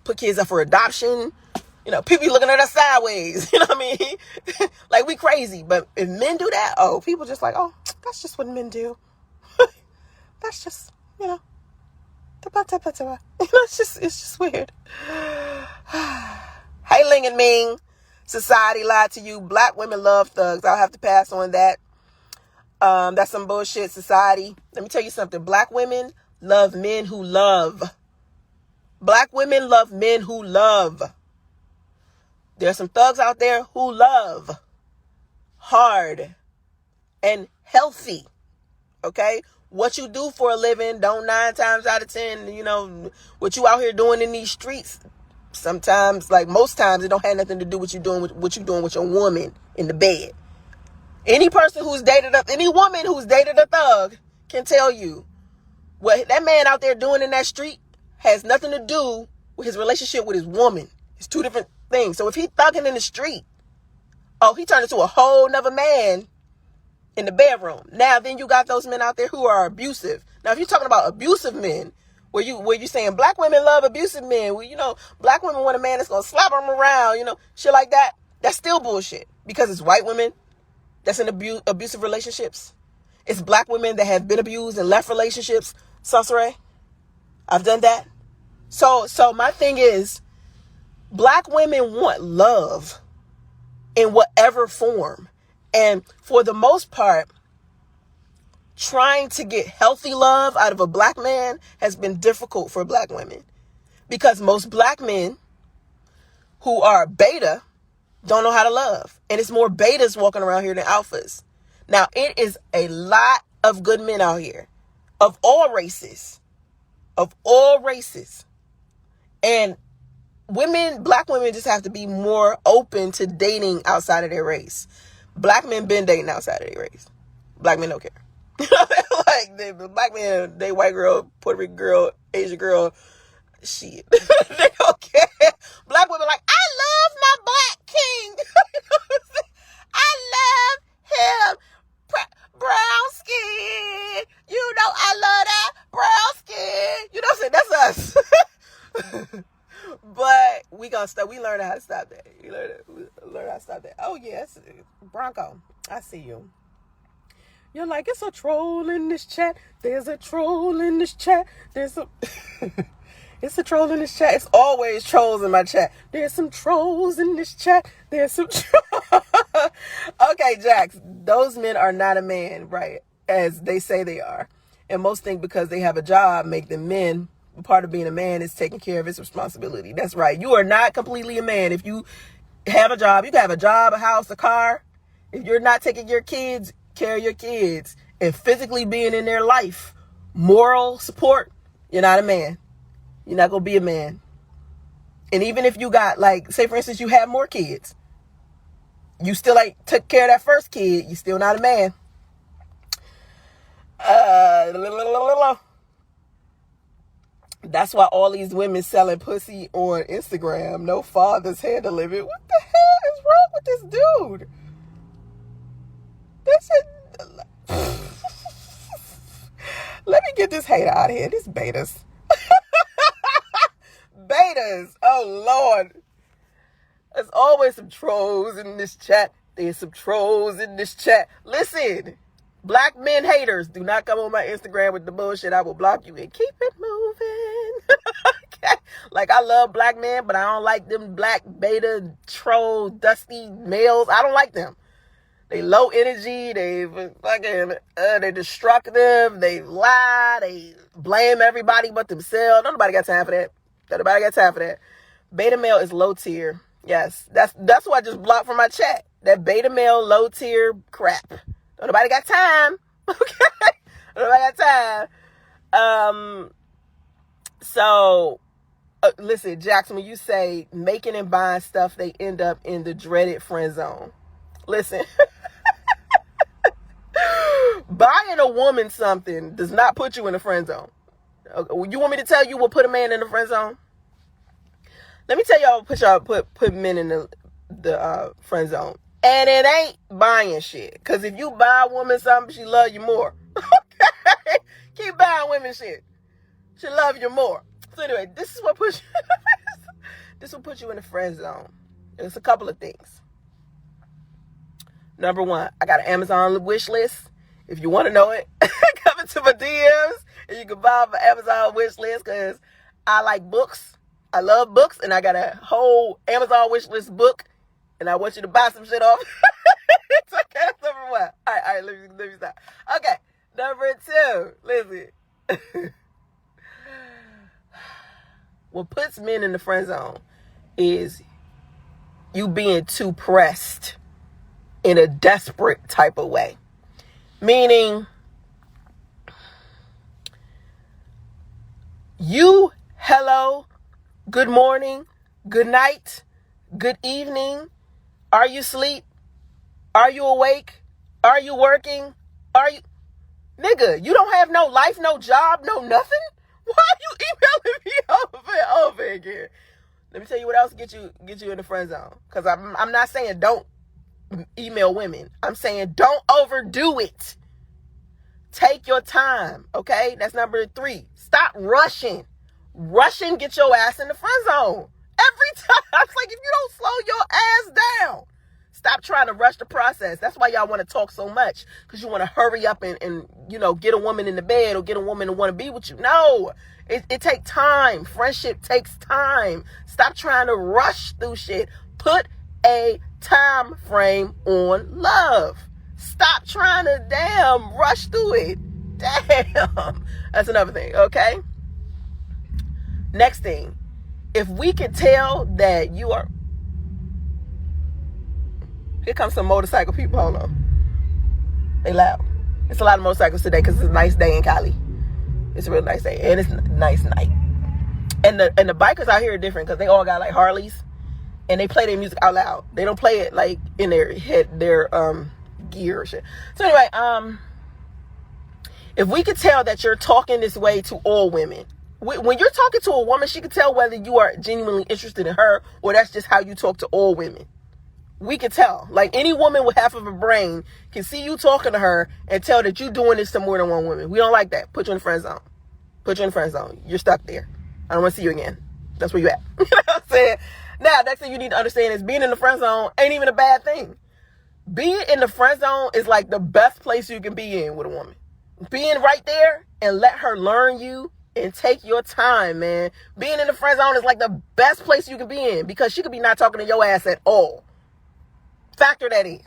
put kids up for adoption, people be looking at us sideways. You know what I mean? Like we crazy. But if men do that, people just like, that's just what men do. That's just, it's just weird. Hey, Ling and Ming. Society lied to you. Black women love thugs. I'll have to pass on that. That's some bullshit, society. Let me tell you something. Black women love men who love. Black women love men who love. There's some thugs out there who love hard and healthy. Okay? What you do for a living, don't 9 times out of 10, what you out here doing in these streets. Sometimes, like most times, it don't have nothing to do with what you doing with your woman in the bed. Any woman who's dated a thug can tell you what that man out there doing in that street has nothing to do with his relationship with his woman. It's two different things. So if he thugging in the street, he turned into a whole nother man in the bedroom. Now, then you got those men out there who are abusive. Now, if you're talking about abusive men, where you saying black women love abusive men, black women want a man that's going to slap them around, shit like that, that's still bullshit. Because it's white women that's in abusive relationships. It's black women that have been abused and left relationships. Soncerae, I've done that. So my thing is, black women want love in whatever form. And for the most part, trying to get healthy love out of a black man has been difficult for black women. Because most black men who are beta don't know how to love. And it's more betas walking around here than alphas. Now, it is a lot of good men out here of all races. Of all races. And black women just have to be more open to dating outside of their race. Black men been dating outside of their race. Black men don't care. Like, the black men, they white girl, Puerto Rican girl, Asian girl, shit. They don't care. Black women like, I love my black king. I love him. Brown skin. I love that brown skin. You know what I'm saying? That's us. But we learn how to stop that. We learn how to stop that. Oh, yes. Bronco, I see you. You're like, it's a troll in this chat. There's a troll in this chat. It's a troll in this chat. It's always trolls in my chat. There's some trolls in this chat. There's some Okay, Jax, those men are not a man, right? As they say they are. And most think because they have a job make them men. Part of being a man is taking care of his responsibility. That's right. You are not completely a man. If you have a job, you can have a job, a house, a car. If you're not taking care of your kids, and physically being in their life, moral support, you're not a man. You're not going to be a man. And even if you got, like, say for instance, you have more kids, you still took care of that first kid, you're still not a man. That's why all these women selling pussy on Instagram, no fathers handling it. What the hell is wrong with this dude? Let me get this hater out of here. These betas. Betas. Oh, Lord. There's always some trolls in this chat. There's some trolls in this chat. Listen. Black men haters, do not come on my Instagram with the bullshit. I will block you and keep it moving. Okay? Like, I love black men, but I don't like them black beta troll dusty males. I don't like them. They low energy. They fucking they're destructive. They lie. They blame everybody but themselves. Nobody got time for that. Nobody got time for that. Beta male is low tier. Yes, that's what I just blocked from my chat. That beta male low tier crap. Nobody got time. Okay? Nobody got time. So, listen, Jackson, when you say making and buying stuff, they end up in the dreaded friend zone. Listen. Buying a woman something does not put you in the friend zone. You want me to tell you what put a man in the friend zone? Let me tell y'all put men in the friend zone. And it ain't buying shit. Because if you buy a woman something, she love you more. Okay? Keep buying women shit. She love you more. So anyway, this is what puts you this will put you in the friend zone. It's a couple of things. Number one, I got an Amazon wish list. If you want to know it, come into my DMs and you can buy my Amazon wish list because I like books. I love books and I got a whole Amazon wish list book and I want you to buy some shit off. It's okay, that's number one. All right, let me stop. Okay, number two, listen. What puts men in the friend zone is you being too pressed in a desperate type of way. Meaning, you, hello, good morning, good night, good evening. Are you asleep? Are you awake? Are you working? Are you... Nigga, you don't have no life, no job, no nothing? Why are you emailing me over and over again? Let me tell you what else get you in the friend zone. Because I'm not saying don't email women. I'm saying don't overdo it. Take your time, okay? That's number 3. Stop rushing. Rushing, get your ass in the friend zone. Every time. It's like if you don't slow your ass down. Stop trying to rush the process. That's why y'all want to talk so much. Because you want to hurry up and get a woman in the bed or get a woman to want to be with you. No. It takes time. Friendship takes time. Stop trying to rush through shit. Put a time frame on love. Stop trying to damn rush through it. Damn. That's another thing, okay? Next thing. If we can tell that you are... Here comes some motorcycle people. Hold on. They loud. It's a lot of motorcycles today because it's a nice day in Cali. It's a real nice day. And it's a nice night. And the bikers out here are different because they all got like Harleys. And they play their music out loud. They don't play it like in their head, their gear or shit. So anyway, if we could tell that you're talking this way to all women, when you're talking to a woman, she can tell whether you are genuinely interested in her or that's just how you talk to all women. We can tell. Like any woman with half of a brain can see you talking to her and tell that you're doing this to more than one woman. We don't like that. Put you in the friend zone. Put you in the friend zone. You're stuck there. I don't want to see you again. That's where you at. You know what I'm saying? Now, next thing you need to understand is being in the friend zone ain't even a bad thing. Being in the friend zone is like the best place you can be in with a woman. Being right there and let her learn you and take your time, man. Being in the friend zone is like the best place you can be in because she could be not talking to your ass at all. Factor that in.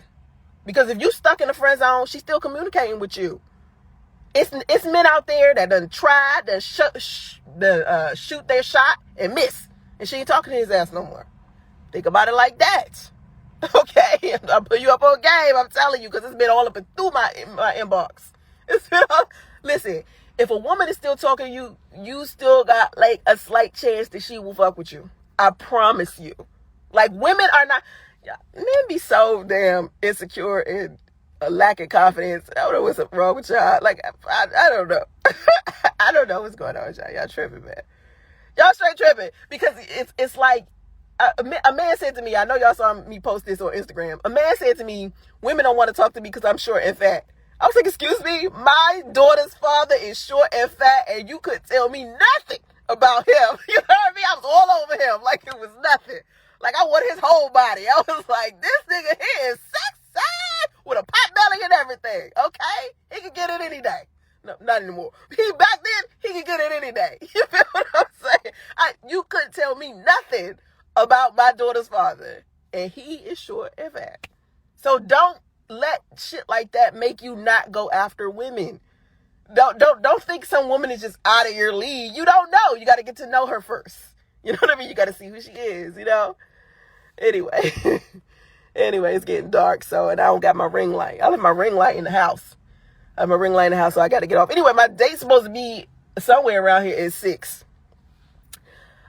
Because if you stuck in the friend zone, she's still communicating with you. It's men out there that done try to shoot their shot and miss. And she ain't talking to his ass no more. Think about it like that. Okay? I'll put you up on game, I'm telling you, because it's been all up and through my inbox. It's been all... Listen, if a woman is still talking to you, you still got like a slight chance that she will fuck with you. I promise you. Like women are not... Men be so damn insecure and lacking confidence. I don't know what's wrong with y'all. Like, I don't know. I don't know what's going on with y'all. Y'all tripping, man. Y'all straight tripping. Because it's like, a man said to me, I know y'all saw me post this on Instagram. A man said to me, women don't want to talk to me because I'm short and fat. I was like, excuse me? My daughter's father is short and fat and you couldn't tell me nothing about him. You heard me? I was all over him like it was nothing. Like, I want his whole body. I was like, this nigga here is sexy with a pot belly and everything, okay? He can get it any day. No, not anymore. Back then, he could get it any day. You feel what I'm saying? You couldn't tell me nothing about my daughter's father. And he is short and fat. So don't let shit like that make you not go after women. Don't think some woman is just out of your league. You don't know. You got to get to know her first. You know what I mean? You got to see who she is, you know? Anyway, Anyway, it's getting dark, so, and I don't got my ring light. I left my ring light in the house. I have my ring light in the house, so I got to get off. Anyway, my date's supposed to be somewhere around here at 6.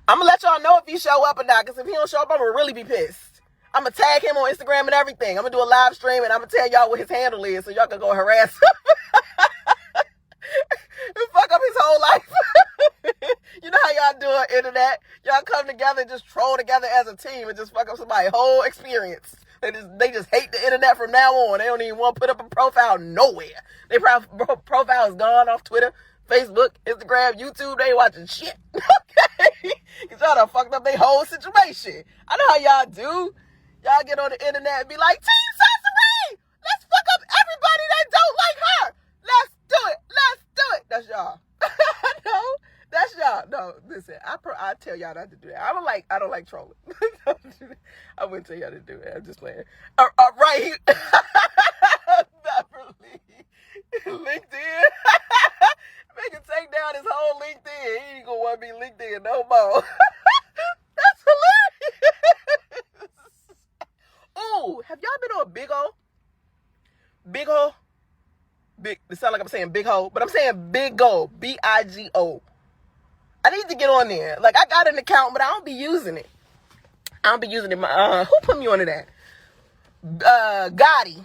I'm going to let y'all know if he show up or not, because if he don't show up, I'm going to really be pissed. I'm going to tag him on Instagram and everything. I'm going to do a live stream, and I'm going to tell y'all what his handle is, so y'all can go harass him. And fuck up his whole life. You know how y'all do on internet? Y'all come together and just troll together as a team and just fuck up somebody's whole experience. They just hate the internet from now on. They don't even want to put up a profile nowhere. Their profile is gone off Twitter, Facebook, Instagram, YouTube. They ain't watching shit. Okay? Because y'all done fucked up their whole situation. I know how y'all do. Y'all get on the internet and be like, Team Soncerae! Let's fuck up everybody that don't like her! Let's do it! Let's do it! That's y'all. No, that's y'all. No, listen, I tell y'all not to do that. I don't like trolling. I wouldn't tell y'all to do it. I'm just playing. Right. Beverly. LinkedIn. Make him take down his whole LinkedIn. He ain't gonna want to be LinkedIn no more. That's hilarious. Ooh, have y'all been on Big O? Big O? Big, it sounds like I'm saying big hole, but I'm saying Big O, BIGO. I need to get on there. Like, I got an account, but I don't be using it. Who put me onto that? Gotti.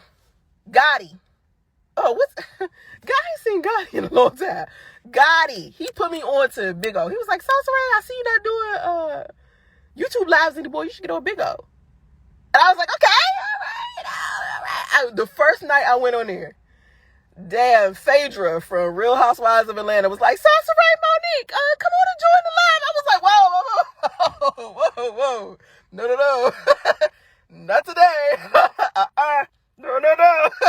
Oh, what's... God, I ain't seen Gotti in a long time. Gotti. He put me on to Big O. He was like, Soncerae, I see you not doing YouTube lives anymore. You should get on Big O. And I was like, okay, all right. The first night I went on there, damn, Phaedra from Real Housewives of Atlanta was like, Soncerae Monique, come on and join the live. I was like, whoa. No. Not today. No.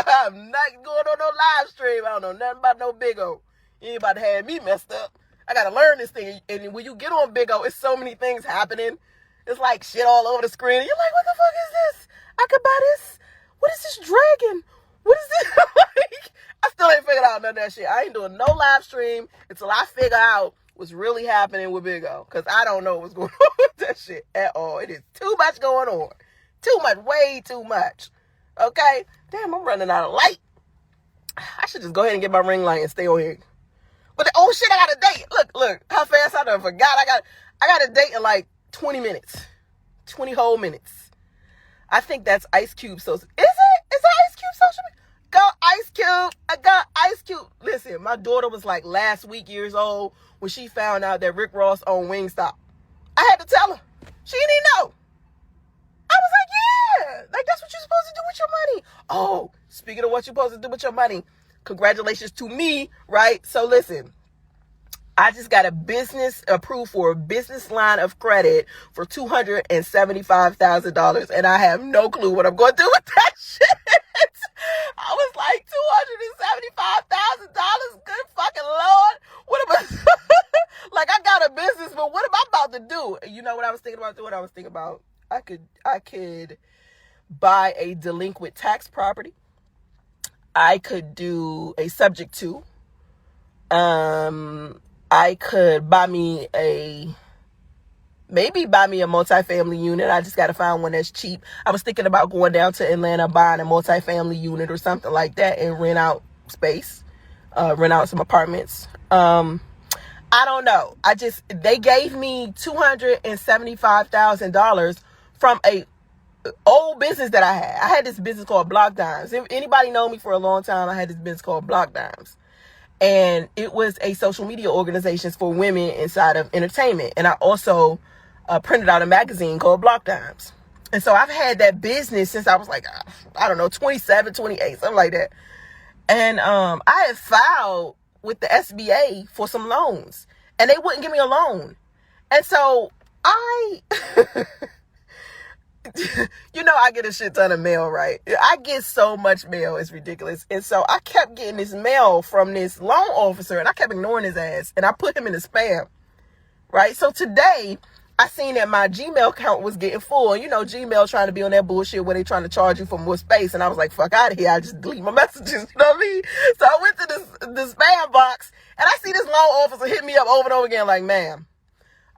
I'm not going on no live stream. I don't know nothing about no Big O. You ain't about to have me messed up. I got to learn this thing. And when you get on Big O, it's so many things happening. It's like shit all over the screen. You're like, what the fuck is this? I could buy this. What is this dragon? What is this? Like, I still ain't figured out none of that shit. I ain't doing no live stream until I figure out what's really happening with Big O. Because I don't know what's going on with that shit at all. It is too much going on. Too much. Way too much. Okay? Damn, I'm running out of light. I should just go ahead and get my ring light and stay on here. But oh shit, I got a date. Look, how fast I done forgot. I got a date in like 20 minutes. 20 whole minutes. I think that's Ice Cube. So is it? Is that Ice Cube social media? Go Ice Cube. I got Ice Cube. Listen, my daughter was like last week years old when she found out that Rick Ross owned Wingstop. I had to tell her. She didn't know. I was like, yeah. Like, that's what you're supposed to do with your money. Oh, speaking of what you're supposed to do with your money, congratulations to me, right? So listen. I just got a business approved for a business line of credit for $275,000, and I have no clue what I'm going to do with that shit. I was like, $275,000, good fucking Lord. What am I, like, I got a business, but what am I about to do? You know what I was thinking about doing? I was thinking about, I could buy a delinquent tax property. I could do a subject to, I could buy me a multifamily unit. I just got to find one that's cheap. I was thinking about going down to Atlanta, buying a multifamily unit or something like that and rent out space, rent out some apartments. I don't know. They gave me $275,000 from a old business that I had. I had this business called Block Dimes. If anybody know me for a long time, I had this business called Block Dimes. And it was a social media organization for women inside of entertainment. And I also printed out a magazine called Block Dimes. And so I've had that business since I was like, I don't know, 27, 28, something like that. And I had filed with the SBA for some loans. And they wouldn't give me a loan. And so I get a shit ton of mail, right? I get so much mail, it's ridiculous. And so I kept getting this mail from this loan officer, and I kept ignoring his ass, and I put him in the spam, right? So today, I seen that my Gmail account was getting full. And Gmail trying to be on that bullshit where they trying to charge you for more space. And I was like, fuck out of here. I just delete my messages, you know what I mean? So I went to this spam box, and I see this loan officer hit me up over and over again like, ma'am,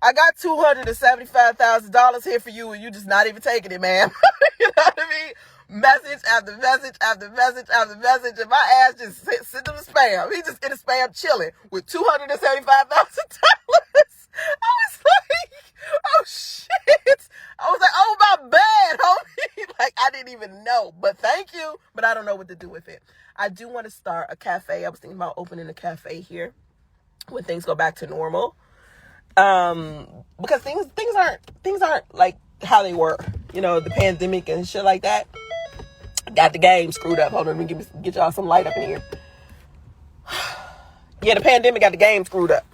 I got $275,000 here for you, and you just not even taking it, ma'am. You know what I mean? Message after message after message after message, and my ass just sent him a spam. He just in a spam chilling with $275,000. I was like, oh shit. I was like, oh my bad, homie. Like, I didn't even know, but thank you. But I don't know what to do with it. I do want to start a cafe. I was thinking about opening a cafe here when things go back to normal. Because things aren't like how they were, you know, the pandemic and shit like that. Got the game screwed up. Hold on, let me get y'all some light up in here. Yeah, the pandemic got the game screwed up.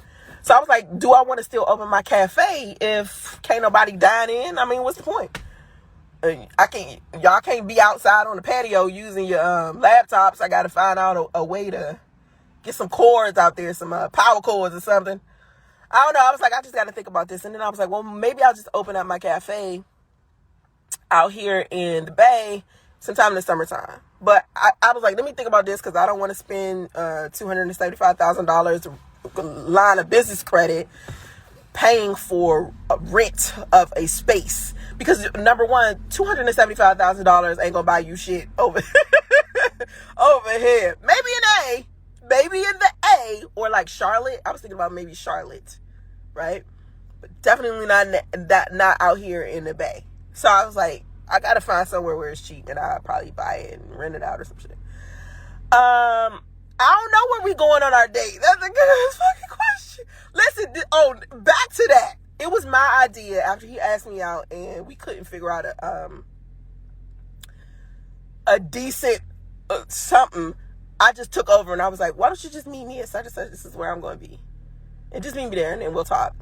So I was like, do I want to still open my cafe if can't nobody dine in? I mean, what's the point? Y'all can't be outside on the patio using your laptops. I got to find out a way to get some cords out there, some power cords or something. I don't know. I was like, I just got to think about this. And then I was like, well, maybe I'll just open up my cafe out here in the Bay sometime in the summertime. But I was like, let me think about this because I don't want to spend $275,000 line of business credit paying for a rent of a space. Because number one, $275,000 ain't gonna buy you shit over here. Maybe in the A, or like Charlotte. I was thinking about maybe Charlotte, right? But definitely not out here in the Bay. So I was like, I gotta find somewhere where it's cheap, and I'll probably buy it and rent it out or some shit. I don't know where we going on our date. That's a good fucking question. Listen, back to that. It was my idea after he asked me out, and we couldn't figure out a decent something. I just took over, and I was like, why don't you just meet me at such and such? This is where I'm going to be. And just meet me there, and then we'll talk.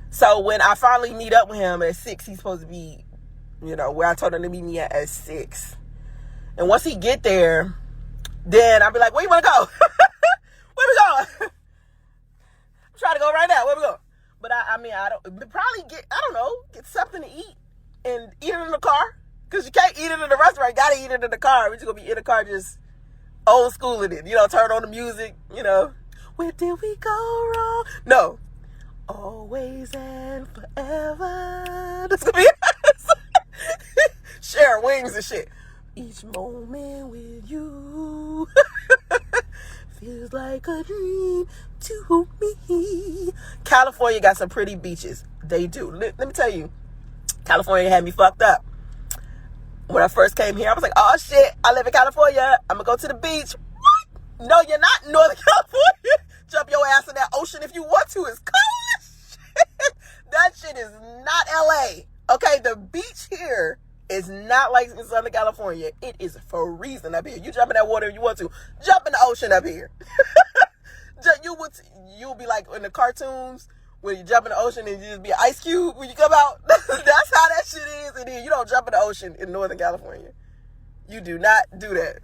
So when I finally meet up with him at 6, he's supposed to be, you know, where I told him to meet me at 6. And once he get there, then I'll be like, where you want to go? Where we going? I'm trying to go right now. Where we going? But I don't probably get something to eat and eat it in the car. Because you can't eat it in the restaurant. You got to eat it in the car. We're just going to be in the car just old schooling it. You know, turn on the music, you know. Where did we go wrong? No. Always and forever. That's going to be share wings and shit. Each moment with you feels like a dream to me. California got some pretty beaches. They do. Let me tell you, California had me fucked up. When I first came here, I was like, oh shit, I live in California. I'm gonna go to the beach. What? No, you're not in Northern California. Jump your ass in that ocean if you want to. It's cold as shit. That shit is not LA. Okay, the beach here is not like in Southern California. It is freezing up here. You jump in that water if you want to. Jump in the ocean up here. You'll be like in the cartoons when you jump in the ocean and you just be an ice cube when you come out. That's how that shit is. And then you don't jump in the ocean in Northern California. You do not do that.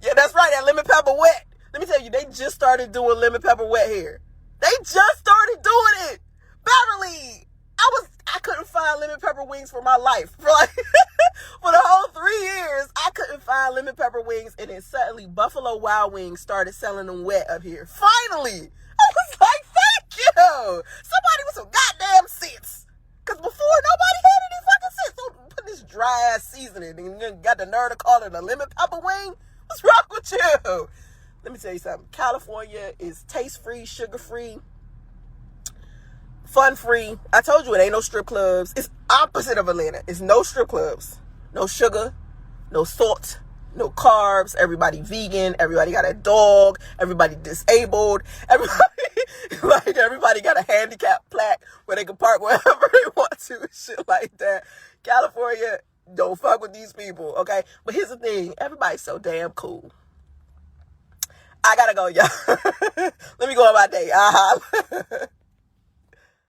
Yeah, that's right. That lemon pepper wet. Let me tell you, they just started doing lemon pepper wet here. They just started doing it. Beverly, I couldn't find lemon pepper wings for my life. For the whole 3 years, I couldn't find lemon pepper wings. And then suddenly Buffalo Wild Wings started selling them wet up here. Finally. I was like, thank you. Somebody with some goddamn sense. Because before, nobody had any fucking sense. Don't put this dry ass seasoning and then got the nerve to call it a lemon pepper wing. What's wrong with you? Let me tell you something. California is taste-free, sugar-free, fun-free. I told you it ain't no strip clubs. It's opposite of Atlanta. It's no strip clubs. No sugar. No salt. No carbs. Everybody vegan. Everybody got a dog. Everybody disabled. Everybody got a handicap plaque where they can park wherever they want to and shit like that. California, don't fuck with these people, okay? But here's the thing. Everybody's so damn cool. I gotta go, y'all. Let me go on my day.